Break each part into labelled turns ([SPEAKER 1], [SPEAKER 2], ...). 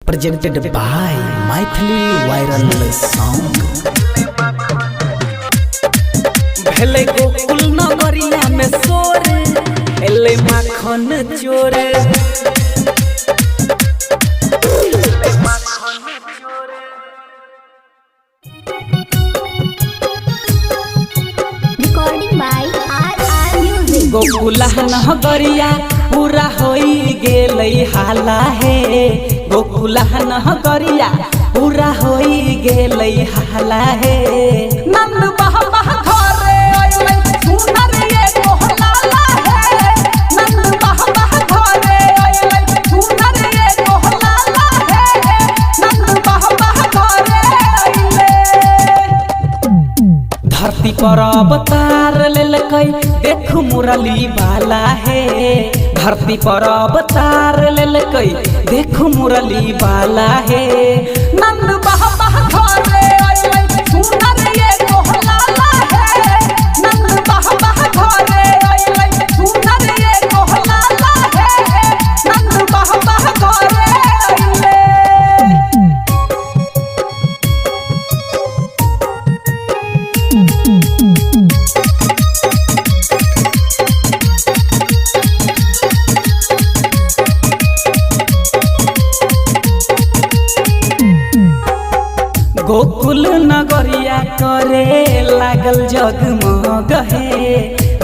[SPEAKER 1] presented by Maithili Viral Song। भले गोकुल नगरिया में सोर एले माखन चोर।
[SPEAKER 2] Recording by RR Music।
[SPEAKER 1] Gokul नगरिया पूरा होई गेलै हाला हे। गोकुल नगरिया पूरा होई गेलै हाला हे। नंद बहबा घरे अइलै सुनर ये कोहलाला हे। नंद बहबा घरे अइलै सुनर ये कोहलाला हे। नंद बहबा घरे अइलै धरती पर अवतार लेलकै देखु मुरली वाला हे। धरती पर अवतार लेलकै देखु मुरली वाला हे। नंद बहबा घरे अइलै सुनर ये कोहलाला हे। नंद बहबा घरे अइलै सुनर ये कोहलाला हे। नंद बहबा घरे अइलै गोकुल नगरिया करे लागल जगमग हे।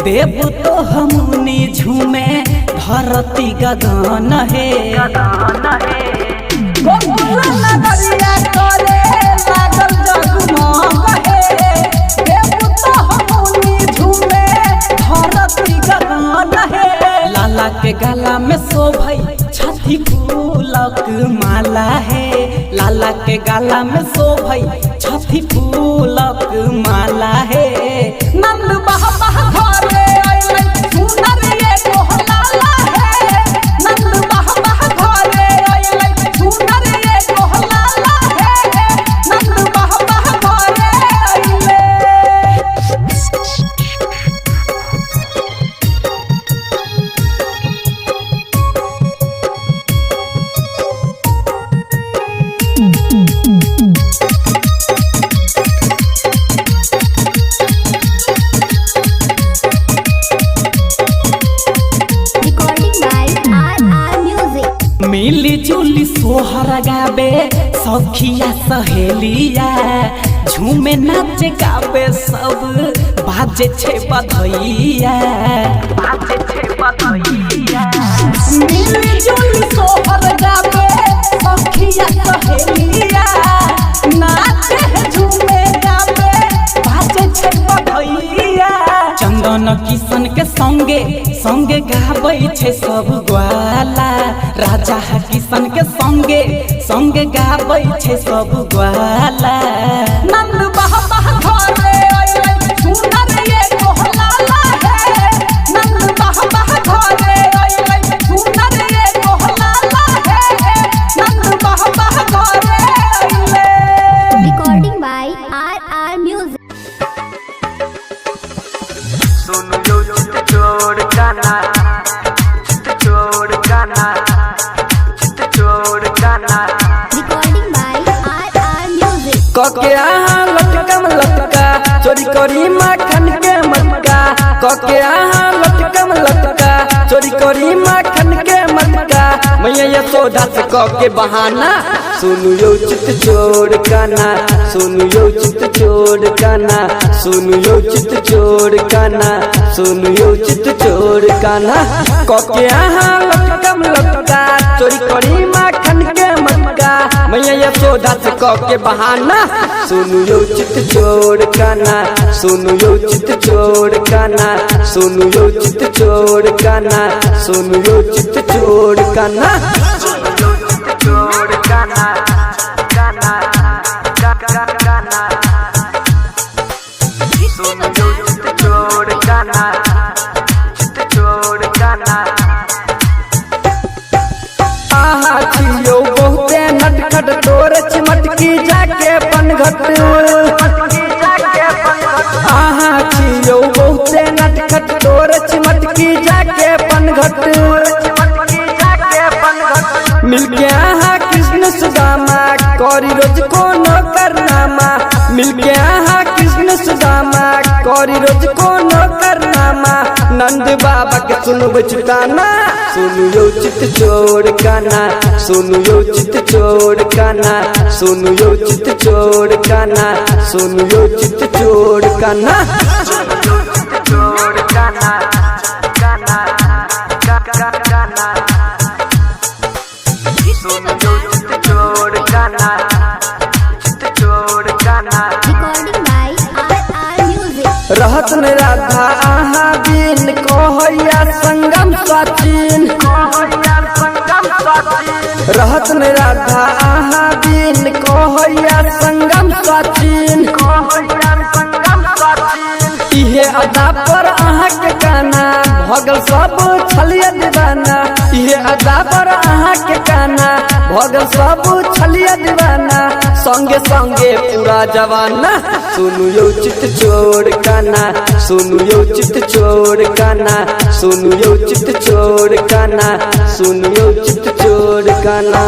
[SPEAKER 1] देव तो हमनी झूमे धरती गगन हे। गोकुल नगरिया करे लागल जगमग हे। देव तो हमनी झूमे धरती गगन हे। लाला के गला में शोभै छठी फूलक माला है। लाला के गला में शोभै छठी फूलक माला है। नंद बहबा घरे अइलै सुनर ये कोहलाला है। नंद बहबा घरे अइलै सुनर ये कोहलाला है। नंद बहबा घरे अइलै
[SPEAKER 2] Recording by RR Music।
[SPEAKER 1] मिली जुली सोहर गावे सखिया सहेलिया। झूमे नाच गावे सब बाजे छे बधैया। मिली जुली सोहर गावे सखिया सहेलिया। नाचे झूमे गावे बाजे छे बधैया। चंदन किशन के संगे संगे गाबै छे सब ग्वाला। राजा किशन के संगे संगे गाबै छे सब ग्वाला। नंद बहबा घरे अइलै सुनर ये कोहलाला है। नंद बहबा घरे अइलै सुनर ये कोहलाला है। नंद बहबा घरे अइलै
[SPEAKER 2] Recording by RR Music।
[SPEAKER 3] सुन जो चोर गाना चोर गाना चोर गाना।
[SPEAKER 2] Recording by RR Music।
[SPEAKER 3] कके आहा लटकम लटका चोरी करी माखन के मटका। कके आहा लटकम लटका चोरी करी माखन के मटका। मैया यशोदा से कके बहाना सुनु यो चित चोर गाना। सुनु यो चित चोर गाना। सुनु यो चित चोर गाना। सुनु यो चित चोर गाना। कके आहा लटकम लटका चोरी करी माखन के मटका। मैया यशोदा से कके बहाना सुनु यो चित चोर गाना। सुनु यो चित चोर गाना। सुनु यो चित चोर गाना। सुनु यो चित चोर गाना। सुनु यो चित चोर गाना गाना गाना। सुनु यो चित चोर गाना चोर गाना। आहा छियो बहुते नटखट तोर चिमटकी जाके पनघट। आहा छियो बहुते नटखट तोर चिमटकी जाके पनघट। मिल गया कृष्ण सुधा करी रोज कोनो करनामा मिलके आहा कृष्ण सुदामा करी रोज कोनो करनामा नंद बाबा के सुनब चुताना सुनु यो चित छोड़ काना सुनु यो चित छोड़ काना सुनु यो चित छोड़ काना सुनु यो चित छोड़ काना छोड़ काना काना काना सुनु यो चित छोड़ काना चित छोड़ काना
[SPEAKER 2] Recording by RR Music.
[SPEAKER 3] रहत न राधा आहा दिन कहैया संगम सचिन रहत न राधा आहा दिन कहैया संगम सचिन इहे अदा पर आहा के काना भगल सब छलिया दीवाना इहे अदा पर आहा के काना भगल सब छलिया दीवाना संगे संगे पूरा जवाना सुनु यो चित छोड़ काना सुनु यो चित छोड़ काना सुनु यो चित छोड़ काना सुनु यो चित छोड़ काना।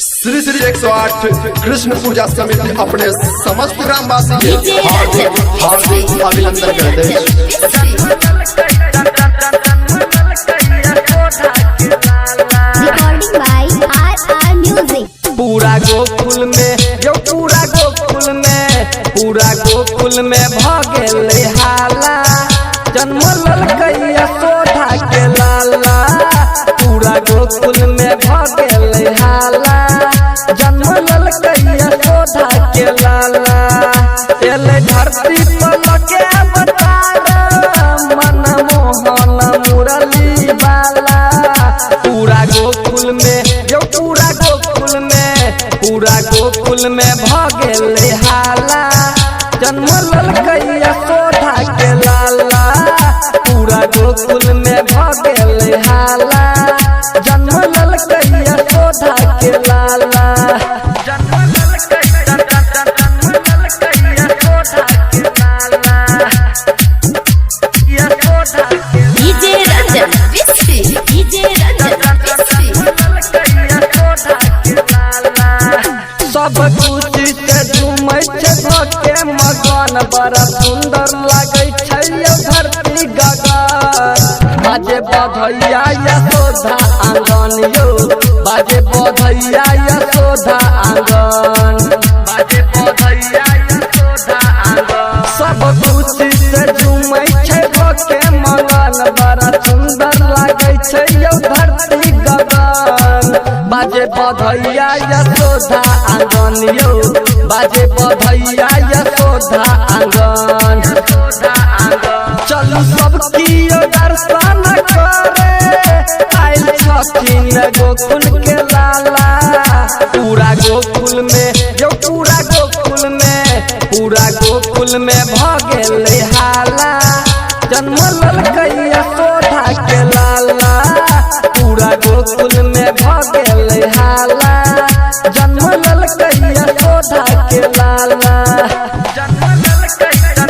[SPEAKER 4] श्री श्री 108 कृष्ण पूजा समिति अपने समस्त ग्रामवासी के हार्दिक अभिनंदन करते हैं।
[SPEAKER 2] Recording by RR Music.
[SPEAKER 3] पूरा गोकुल में जो पूरा गोकुल में भगेल हाला जन्म ललकैया सोधा के लाला पूरा गोकुल में भगेल हाला जन्म ललकैया सोधा के लाला तेल धरती पलके अवतार मन मोहन मुरली बाला पूरा गोकुल में जो पूरा गोकुल में भगेल हाला जन्म ललकैया सोधा के लाला पूरा गोकुल में भगेल हाला जन्म ललकैया सोधा के लाला जन्म ललकैया सोधा के लाला या सोधा के
[SPEAKER 2] DJ Ranjan Bissi. DJ Ranjan Bissi.
[SPEAKER 3] सब खुशी से झूमै छै भके मगन बड़ा सुंदर लागै छै यौ धरती गगन बाजे बधैया यशोदा आंगन यौ बाजे बधैया यशोदा आंगन बाजे बधैया यशोदा आंगन सब खुशी से झूमै छै भके मगन बड़ा सुंदर लागै छै यौ धरती गगन बाजे बधैया यशोदा आंगन यौ बाजे बधैया यशोदा आंगन चलू सब कियो दर्शन करे आइल छथिन गोकुल के लाला पूरा गोकुल में जो पूरा गोकुल में भगेल हाला जन्म ललकैया सोधा के लाला पूरा गोकुल में भगेल हाला जन्म ललकैया सोधा के लाला जन्म ललकैया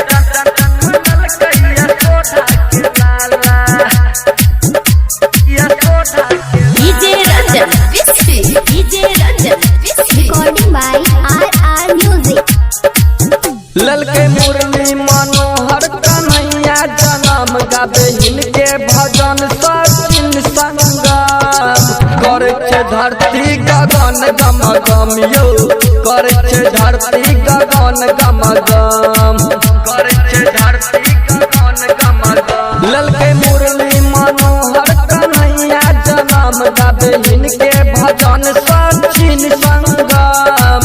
[SPEAKER 3] सोधा के लाला या सोधा के
[SPEAKER 2] DJ Ranjan Bissi. DJ Ranjan Bissi. Recording by RR Music.
[SPEAKER 3] ललके Murli Manohar Kanhaiya जन्म गावे हिनके भजन सचिन संगम करे छै धरती गगन गम गम यौ करे छै धरती गगन गम गम करे छै धरती गगन गम गम ललके मुरली मनोहर कन्हैया जन्म गावे हिनके भजन सचिन संगम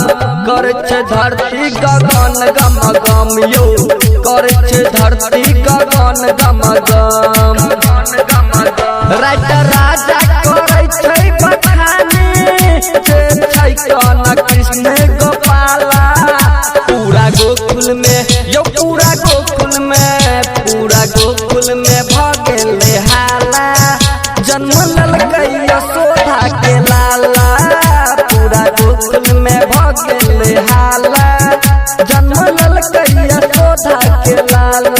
[SPEAKER 3] करे छै धरती गगन गम गम यौ करे छै धरती गगन गम गम राइटर राजा करे छै बखानी जे छै कन कृष्ण गोपाला पूरा गोकुल में यौ पूरा गोकुल में भगेल हाला जन्म ललकैया सोधा के लाला पूरा गोकुल में भगेल हाला जन्म ललकैया सोधा के लाला।